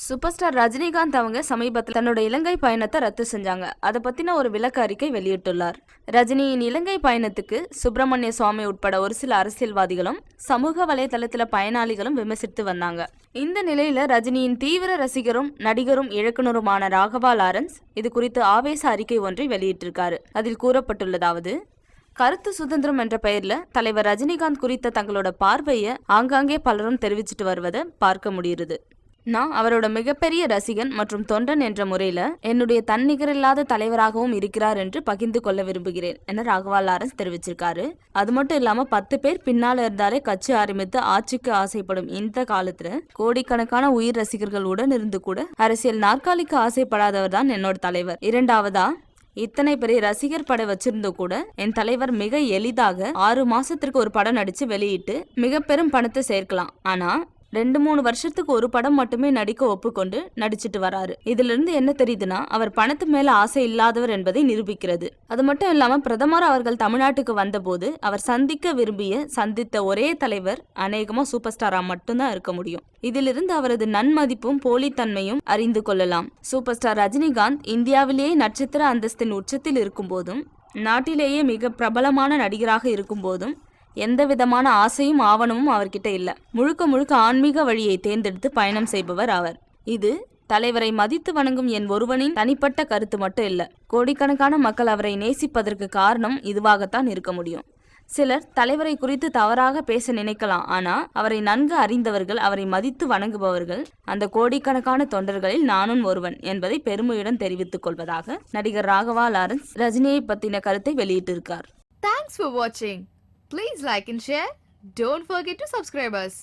Super star Rajinikanth அவங்க சமீபத்தில் தன்னோட இலங்கை பயணத்தை ரத்து செஞ்சாங்க. அதை பத்தின ஒரு விளக்க அறிக்கை வெளியிட்டுள்ளார். ரஜினியின் இலங்கை பயணத்துக்கு சுப்பிரமணிய சுவாமி உட்பட ஒரு சில அரசியல்வாதிகளும் சமூக வலைதளத்தில் பயனாளிகளும் விமர்சித்து வந்தாங்க. இந்த நிலையில ரஜினியின் தீவிர ரசிகரும் நடிகரும் இயக்குனருமான ராகவா லாரன்ஸ் இது குறித்து ஆவேச அறிக்கை ஒன்றை வெளியிட்டிருக்காரு. அதில் கூறப்பட்டுள்ளதாவது: கருத்து சுதந்திரம் என்ற பெயர்ல தலைவர் ரஜினிகாந்த் குறித்த தங்களோட பார்வையை ஆங்காங்கே பலரும் தெரிவிச்சிட்டு வருவதை பார்க்க முடியுது. நான் அவரோட மிகப்பெரிய ரசிகன் மற்றும் தொண்டன் என்ற முறையில என்னுடைய தன்னிகரில்லாத தலைவராகவும் இருக்கிறார் என்று பகிர்ந்து கொள்ள விரும்புகிறேன் என ராகவா லாரன்ஸ் தெரிவிச்சிருக்காரு. அது மட்டும் இல்லாம 10 பேர் பின்னால இருந்தாலே கட்சி ஆரம்பித்து ஆட்சிக்கு ஆசைப்படும் இந்த காலத்துல கோடிக்கணக்கான உயிர் ரசிகர்கள் உடன் இருந்து கூட அரசியல் நாற்காலிக்கு ஆசைப்படாதவர் தான் என்னோட தலைவர். இரண்டாவதா, இத்தனை பெரிய ரசிகர் படை வச்சிருந்தோ கூட என் தலைவர் மிக எளிதாக 6 மாசத்திற்கு ஒரு படம் நடிச்சு வெளியிட்டு மிக பெரும் பணத்தை சேர்க்கலாம். ஆனா 2-3 வருஷத்துக்கு ஒரு படம் மட்டுமே நடிக்க ஒப்புக்கொண்டு நடிச்சிட்டு வராரு. இதுல இருந்து என்ன தெரியுதுன்னா, அவர் பணத்து மேல ஆசை இல்லாதவர் என்பதை நிரூபிக்கிறது. அது மட்டும் இல்லாம பிரதமர் அவர்கள் தமிழ்நாட்டுக்கு வந்த போது அவர் சந்தித்த ஒரே தலைவர் அநேகமா சூப்பர் ஸ்டாரா மட்டும்தான் இருக்க முடியும். இதிலிருந்து அவரது நன்மதிப்பும் போலித்தன்மையும் அறிந்து கொள்ளலாம். சூப்பர் ஸ்டார் ரஜினிகாந்த் இந்தியாவிலேயே நட்சத்திர அந்தஸ்தின் உச்சத்தில் இருக்கும் போதும் நாட்டிலேயே மிக பிரபலமான நடிகராக இருக்கும் போதும் எந்த விதமான ஆசையும் ஆவணமும் அவர்கிட்ட இல்ல. முழுக்க ஆன்மீக வழியை தேர்ந்தெடுத்து பயணம் செய்பவர் அவர். இது தலைவரை மதித்து வணங்கும் என் ஒருவனின் தனிப்பட்ட கருத்து மட்டும் இல்ல. கோடிக்கணக்கான மக்கள் அவரை நேசிப்பதற்கு காரணம் இதுவாகத்தான் இருக்க முடியும். சிலர் தலைவரை குறித்து தவறாக பேச நினைக்கலாம். ஆனா அவரை நன்கு அறிந்தவர்கள், அவரை மதித்து வணங்குபவர்கள், அந்த கோடிக்கணக்கான தொண்டர்களில் நானும் ஒருவன் என்பதை பெருமையுடன் தெரிவித்துக் கொள்வதாக நடிகர் ராகவா லாரன்ஸ் ரஜினியை பத்தின கருத்தை வெளியிட்டிருக்கார். Thanks for watching. Please like and share. Don't forget to subscribe us.